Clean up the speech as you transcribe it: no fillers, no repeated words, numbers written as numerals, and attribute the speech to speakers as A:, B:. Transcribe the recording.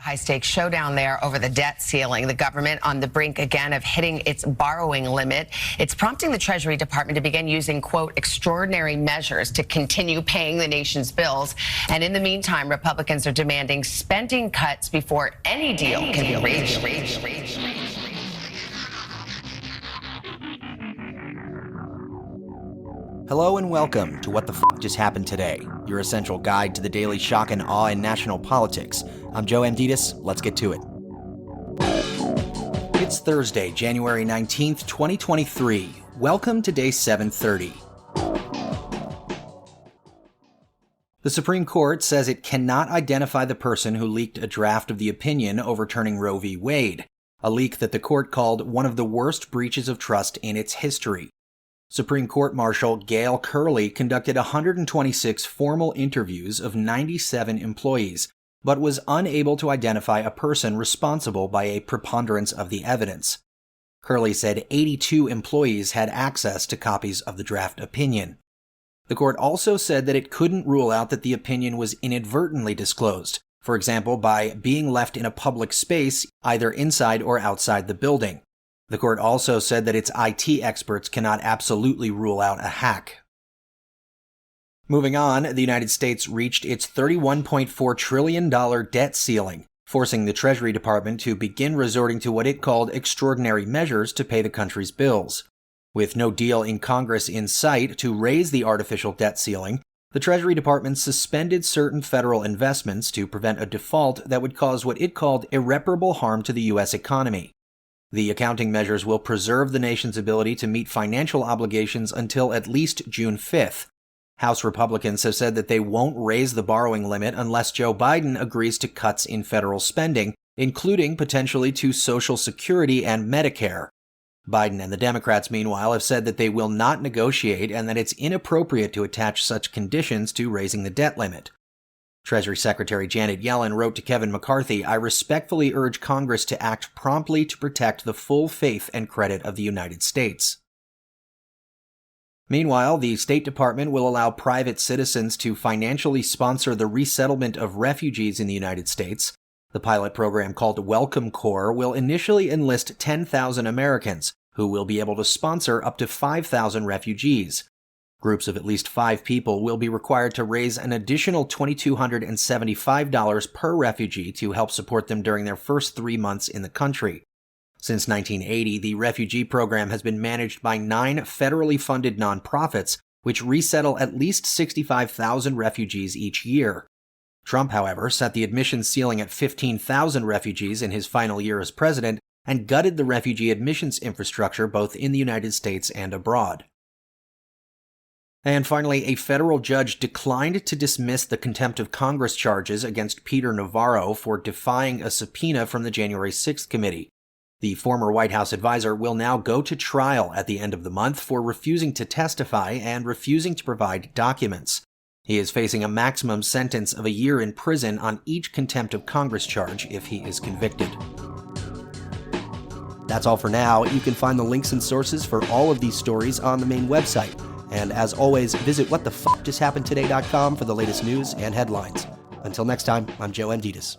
A: High-stakes showdown there over the debt ceiling. The government on the brink again of hitting its borrowing limit. It's prompting the Treasury Department to begin using, quote, extraordinary measures to continue paying the nation's bills. And in the meantime, Republicans are demanding spending cuts before any deal can be reached.
B: Hello and welcome to What the F*** Just Happened Today, your essential guide to the daily shock and awe in national politics. I'm Joe Amditis. Let's get to it. It's Thursday, January 19th, 2023. Welcome to day 730. The Supreme Court says it cannot identify the person who leaked a draft of the opinion overturning Roe v. Wade, a leak that the court called one of the worst breaches of trust in its history. Supreme Court Marshal Gail Curley conducted 126 formal interviews of 97 employees, but was unable to identify a person responsible by a preponderance of the evidence. Curley said 82 employees had access to copies of the draft opinion. The court also said that it couldn't rule out that the opinion was inadvertently disclosed, for example, by being left in a public space, either inside or outside the building. The court also said that its IT experts cannot absolutely rule out a hack. Moving on, the United States reached its $31.4 trillion debt ceiling, forcing the Treasury Department to begin resorting to what it called extraordinary measures to pay the country's bills. With no deal in Congress in sight to raise the artificial debt ceiling, the Treasury Department suspended certain federal investments to prevent a default that would cause what it called irreparable harm to the U.S. economy. The accounting measures will preserve the nation's ability to meet financial obligations until at least June 5th. House Republicans have said that they won't raise the borrowing limit unless Joe Biden agrees to cuts in federal spending, including potentially to Social Security and Medicare. Biden and the Democrats, meanwhile, have said that they will not negotiate and that it's inappropriate to attach such conditions to raising the debt limit. Treasury Secretary Janet Yellen wrote to Kevin McCarthy, "I respectfully urge Congress to act promptly to protect the full faith and credit of the United States." Meanwhile, the State Department will allow private citizens to financially sponsor the resettlement of refugees in the United States. The pilot program called Welcome Corps will initially enlist 10,000 Americans, who will be able to sponsor up to 5,000 refugees. Groups of at least 5 people will be required to raise an additional $2,275 per refugee to help support them during their first 3 months in the country. Since 1980, the refugee program has been managed by 9 federally funded nonprofits, which resettle at least 65,000 refugees each year. Trump, however, set the admissions ceiling at 15,000 refugees in his final year as president and gutted the refugee admissions infrastructure both in the United States and abroad. And finally, a federal judge declined to dismiss the contempt of Congress charges against Peter Navarro for defying a subpoena from the January 6th committee. The former White House advisor will now go to trial at the end of the month for refusing to testify and refusing to provide documents. He is facing a maximum sentence of a year in prison on each contempt of Congress charge if he is convicted. That's all for now. You can find the links and sources for all of these stories on the main website. And as always, visit whatthefjusthappenedtoday.com for the latest news and headlines. Until next time, I'm Joe Amditis.